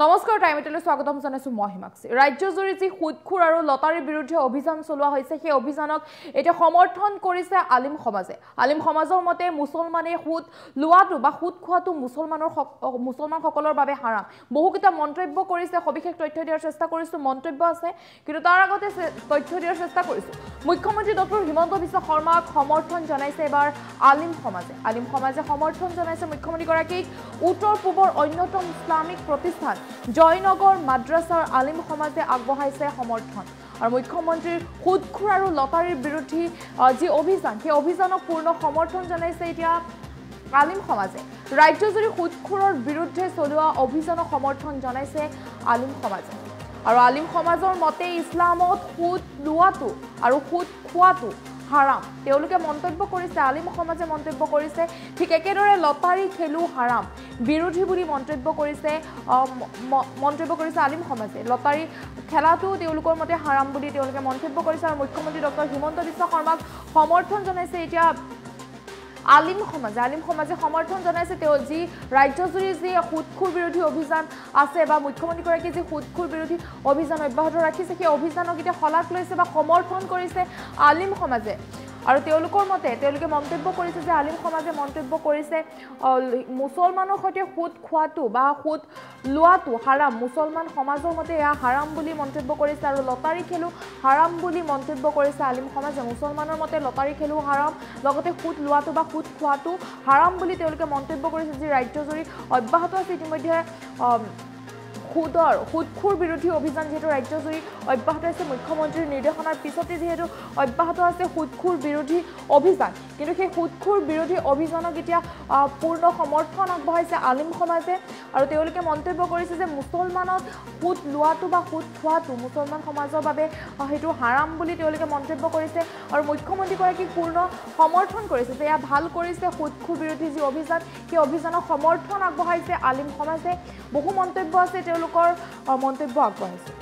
নমস্কাৰ টাইমলৈ স্বাগতম জনাইছো মই হিমাক্ষী ৰাজ্যজুৰি যি সুদখুৰ আৰু লটাৰীৰ বিৰুদ্ধে অভিযান চলোৱা হৈছে সেই অভিযানক এটা সমৰ্থন কৰিছে আলিম সমাজৰ মতে মুছলমানে সুদ লোৱাটো বা সুদ খোৱাটো মুছলমানসকলৰ বাবে হাৰাম বহুকিটা মন্তব্য কৰিছে সবিশেষ তথ্য দিয়াৰ চেষ্টা কৰিছো মন্তব্য আছে কিন্তু তাৰ আগতে তথ্য দিয়াৰ চেষ্টা কৰিছো মুখ্যমন্ত্ৰী ডক্টৰ হিমন্ত বিশ্ব শৰ্মাক সমৰ্থন জনাইছে এবাৰ আলিম সমাজে সমৰ্থন জনাইছে মুখ্যমন্ত্ৰী গৰাকীক উত্তৰ পূবৰ অন্যতম ইছলামিক প্ৰতিষ্ঠান জয়নগৰ মাদ্ৰাছাৰ আলিম সমাজে আগবঢ়াইছে সমৰ্থন আৰু মুখ্যমন্ত্ৰীৰ সুদখুৰ আৰু লটাৰীৰ বিৰুদ্ধে যি অভিযান সেই অভিযানক পূৰ্ণ সমৰ্থন জনাইছে এতিয়া আলিম সমাজে ৰাজ্যজুৰি সুদখুৰৰ বিৰুদ্ধে চলোৱা অভিযানক সমৰ্থন জনাইছে আলিম সমাজে আৰু আলিম সমাজৰ মতে ইছলামত সুদ লোৱাটো আৰু সুদ খোৱাটো হাৰাম তেওঁলোকে মন্তব্য কৰিছে আলিম সমাজে মন্তব্য কৰিছে ঠিক একেদৰে লটাৰী খেলু হাৰাম বিৰোধী বুলি মন্তব্য কৰিছে আলিম সমাজে লটাৰী খেলাটো তেওঁলোকৰ মতে হাৰাম বুলি তেওঁলোকে মন্তব্য কৰিছে আৰু মুখ্যমন্ত্ৰী ডক্টৰ হিমন্ত বিশ্ব শৰ্মাক সমৰ্থন জনাইছে এতিয়া আলিম সমাজে সমৰ্থন জনাইছে তেওঁ যি ৰাজ্যজুৰি যি সুদখুৰ বিৰোধী অভিযান আছে বা মুখ্যমন্ত্ৰীগৰাকীয়ে যি সুদখুৰ বিৰোধী অভিযান অব্যাহত ৰাখিছে সেই অভিযানক এতিয়া শলাগ লৈছে বা সমৰ্থন কৰিছে আলিম সমাজে আৰু তেওঁলোকৰ মতে তেওঁলোকে মন্তব্য কৰিছে যে আলিম সমাজে মন্তব্য কৰিছে মুছলমানৰ সৈতে সুদ খোৱাটো বা সুদ লোৱাটো হাৰাম মুছলমান সমাজৰ মতে এয়া হাৰাম বুলি মন্তব্য কৰিছে আৰু লটাৰী খেলো হাৰাম বুলি মন্তব্য কৰিছে আলিম সমাজে মুছলমানৰ মতে লটাৰী খেলো হাৰাম লগতে সুদ লোৱাটো বা সুদ খোৱাটো হাৰাম বুলি তেওঁলোকে মন্তব্য কৰিছে যি ৰাজ্যজুৰি অব্যাহত আছে ইতিমধ্যে সুদখুৰ বিৰোধী অভিযান যেহেতু ৰাজ্যজুৰি অব্যাহত আছে মুখ্যমন্ত্ৰীৰ নিৰ্দেশনাৰ পিছতে যেহেতু অব্যাহত আছে সুদখুৰ বিৰোধী অভিযান কিন্তু সেই সুদখুৰ বিৰোধী অভিযানক এতিয়া পূৰ্ণ সমৰ্থন আগবঢ়াইছে আলিম সমাজে আৰু তেওঁলোকে মন্তব্য কৰিছে যে মুছলমানত সুদ লোৱাটো বা সুদ খোৱাটো মুছলমান সমাজৰ বাবে সেইটো হাৰাম বুলি তেওঁলোকে মন্তব্য কৰিছে আৰু মুখ্যমন্ত্ৰীগৰাকীক পূৰ্ণ সমৰ্থন কৰিছে যে এয়া ভাল কৰিছে সুদখুৰ বিৰোধী যি অভিযান সেই অভিযানক সমৰ্থন আগবঢ়াইছে আলিম সমাজে বহু মন্তব্য আছে তেওঁলোকৰ মন্তব্য আগবঢ়াইছে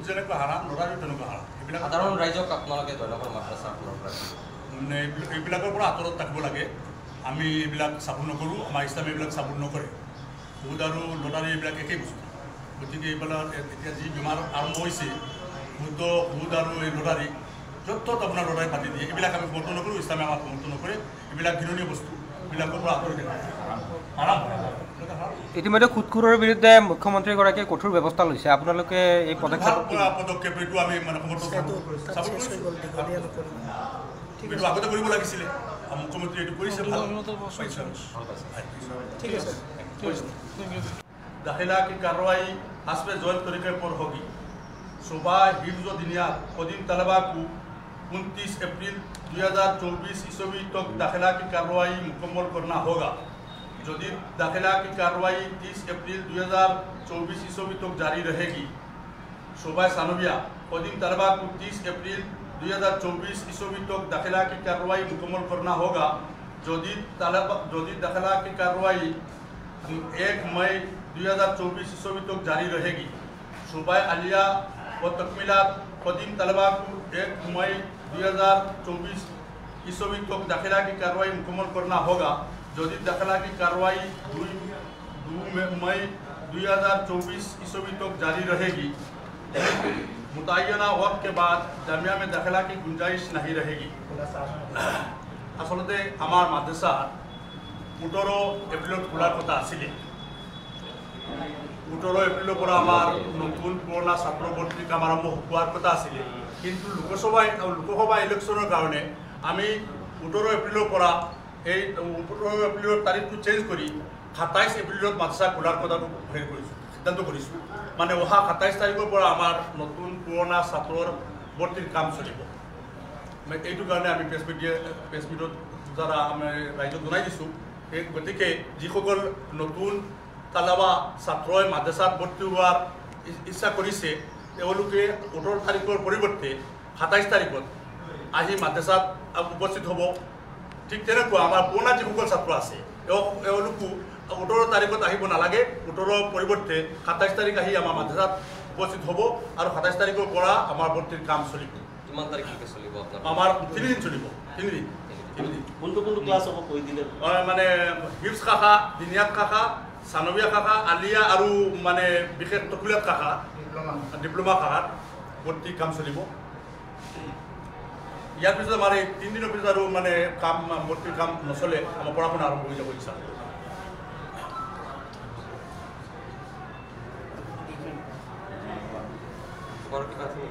যেনেকৈ হাৰাম লটাৰীও তেনেকুৱা হাৰাম এইবিলাক সাধাৰণ ৰাইজক আপোনালোকে জয়নগৰ মাদ্ৰাছাৰ এইবিলাকৰ পৰা আঁতৰত থাকিব লাগে আমি এইবিলাক চাপোৰ্ট নকৰোঁ আমাৰ ইছলামে এইবিলাক চাপোৰ্ট নকৰে সুদ আৰু লটাৰী এইবিলাক একেই বস্তু গতিকে এইবিলাক এতিয়া যি বেমাৰ আৰম্ভ হৈছে সুদ আৰু এই লটাৰী য'ত ত'ত আপোনাৰ লটাৰী পাতি দিয়ে এইবিলাক আমি সমৰ্থন নকৰোঁ ইছলামে আমাক সমৰ্থন নকৰে এইবিলাক ঘৃণনীয় বস্তু এইবিলাকৰ পৰা আঁতৰি থাকে হাৰাম ইতিমধ্যে সুদখোৰৰ বিৰুদ্ধে মুখ্যমন্ত্ৰীগৰাকীয়ে কঠোৰ ব্যৱস্থা লৈছে আপোনালোকে এই পদক্ষেপ এইটো আমি মানে সমৰ্থন এইটো আগতে কৰিব লাগিছিলে মুখ্যমন্ত্ৰী এইটো কৰিছে दाखिला की कार्रवाई हस्ब जॉइल तरीके पर होगी सुबह हिफ्ज़-ओ-दिनिया कदीम तलबा को 29 अप्रैल 2024 ईस्वी तक दाखिला की कार्रवाई मुकम्मल करना होगा जदीद दाखिला की कार्रवाई 30 अप्रैल 2024 ईस्वी तक जारी रहेगी सुबह सानविया कदीम तलबा को 30 अप्रैल 2024 ईस्वी तक दाखिला की कार्रवाई मुकम्मल करना होगा जदीद दाखिला की कार्रवाई 1 मई 2024 ईस्वी तक जारी रहेगी सुबह आलिया व तकमीला कदीम तलबा को 1 मई 2024 ईस्वी तक दाखिला की कार्रवाई मुकम्मल करना होगा जदीद दाखिला की कार्रवाई 2 मई 2024 ईस्वी तक जारी रहेगी मुतय्यना वक्त के बाद जामिया में दाखिला की गुंजाइश नहीं रहेगी आसलते आमार माद्रासा 18 एप्रिल खोलार कथा आছিলে 18 एप्रिলৰ পৰা আমাৰ নতুন পুৰণা ছাত্ৰ ভৰ্তি কাম আৰম্ভ হোৱাৰ কথা আছিলে কিন্তু লোকসভা ইলেকশ্যনৰ কাৰণে আমি 18 এপ্ৰিলৰ পৰা এই 18 এপ্ৰিলৰ তাৰিখটো চেঞ্জ কৰি 27 এপ্ৰিলত মাদ্ৰাছা খোলাৰ কথাটো সিদ্ধান্ত কৰিছোঁ মানে অহা 27 তাৰিখৰ পৰা আমাৰ নতুন পুৰণা ছাত্ৰৰ ভৰ্তিৰ কাম চলিব এইটো কাৰণে আমি প্ৰেছ মিটৰ দ্বাৰা আমি ৰাইজক জনাই দিছোঁ গতিকে যিসকল নতুন তালাবা ছাত্ৰই মাদ্ৰাছাত ভৰ্তি হোৱাৰ ইচ্ছা কৰিছে তেওঁলোকে 18 তাৰিখৰ পৰিৱৰ্তে 27 তাৰিখত আহি মাদ্ৰাছাত উপস্থিত হ'ব ঠিক তেনেকুৱা আমাৰ পুৰণা যিসকল ছাত্ৰ আছে তেওঁলোকো 18 তাৰিখত আহিব নালাগে 18 পৰিৱৰ্তে 27 তাৰিখ আহি আমাৰ মাদ্ৰাছাত উপস্থিত হ'ব আৰু 27 তাৰিখৰ পৰা আমাৰ ভৰ্তিৰ কাম চলিব কিমান তাৰিখলৈকে চলিব আপোনাৰ আমাৰ 3 দিন চলিব 3 দিন কোনটো ক্লাছ হ'ব কৈ দিলে মানে হিপছ শাখা দিনিয়াত শাখা চানবিয়া শাখা আলিয়া আৰু মানে বিশেষ তকুলিয়াত শাখা ডিপ্লোমা শাখাত ভৰ্তি কাম চলিব ইয়াৰ পিছত আমাৰ এই 3 দিনৰ পিছত আৰু মানে কাম ভৰ্তিৰ কাম নচলে আমাৰ পঢ়া শুনা আৰম্ভ হৈ যাব ইচ্ছা খবৰ কিবা আছে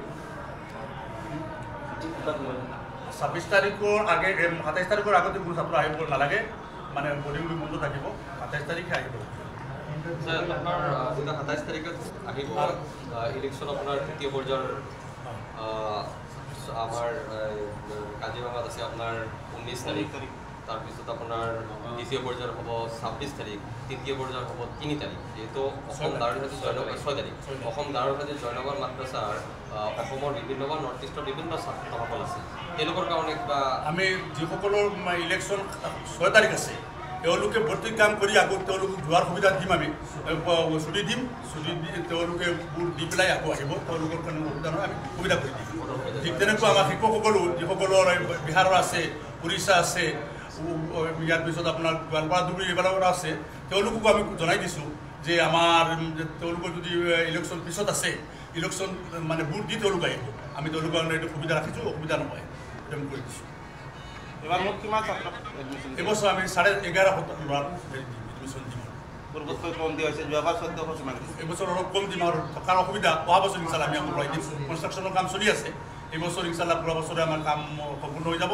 26 তাৰিখৰ আগে 27 তাৰিখৰ আগতে কোনো ছাত্ৰ আহিব নালাগে মানে বৰ্ডিং বন্ধ থাকিব 27 তাৰিখে আহিব আপোনাৰ 27 তাৰিখত আহিব ইলেকশ্যন আপোনাৰ তৃতীয় পৰ্যায়ৰ আমাৰ কাজিৰঙাত আছে আপোনাৰ 19 তাৰিখ তাৰপিছত আপোনাৰ দ্বিতীয় পৰ্যায়ৰ হ'ব 26 তাৰিখ তৃতীয় পৰ্যায়ৰ হ'ব 3 তাৰিখ যিহেতু অসম দাৰুণহাটী জয়নগৰ 6 তাৰিখ অসম দাৰুণহাটী জয়নগৰ মাদ্ৰাছাৰ অসমৰ বিভিন্ন বা নৰ্থ ইষ্টৰ বিভিন্ন ছাত্ৰসকল আছে তেওঁলোকৰ কাৰণে কিবা আমি যিসকলৰ ইলেকশ্যন 6 তাৰিখ আছে তেওঁলোকে ভৰ্তিৰ কাম কৰি আকৌ তেওঁলোকক যোৱাৰ সুবিধা দিম আমি ছুটি দিম ছুটি দি তেওঁলোকে বুট দি পেলাই আকৌ আহিব তেওঁলোকৰ কাৰণে সুবিধা নহয় আমি সুবিধা কৰি দিম ঠিক তেনেকুৱা আমাৰ শিক্ষকসকলো যিসকলৰ বিহাৰৰ আছে উৰিষ্যা আছে ইয়াৰ পিছত আপোনাৰ গোৱালপাৰা ধুবুৰী এইবিলাকৰ আছে তেওঁলোককো আমি জনাই দিছোঁ যে আমাৰ তেওঁলোকৰ যদি ইলেকশ্যন পিছত আছে ইলেকশ্যন মানে বুট দি তেওঁলোক আহিব আমি তেওঁলোকৰ কাৰণে এইটো সুবিধা ৰাখিছোঁ অসুবিধা নহয় সেইটো আমি কৰি দিছোঁ এবাৰ মোক কিমান ছাত্ৰ এবছৰ আমি 11.5 ল'ৰা এডমিশ্যন দিম পূৰ্বতকৈ কম দিয়া হৈছে যোৱাবাৰ 1400 কিমান এবছৰ অলপ কম দিম আৰু থকাৰ অসুবিধা অহা বছৰ ইনশাল্লাহ আমি আকৌ বঢ়াই দিম কনষ্ট্ৰাকশ্যনৰ কাম চলি আছে এইবছৰ ইনশাল্লাহ পুৰা বছৰে আমাৰ কাম সম্পূৰ্ণ হৈ যাব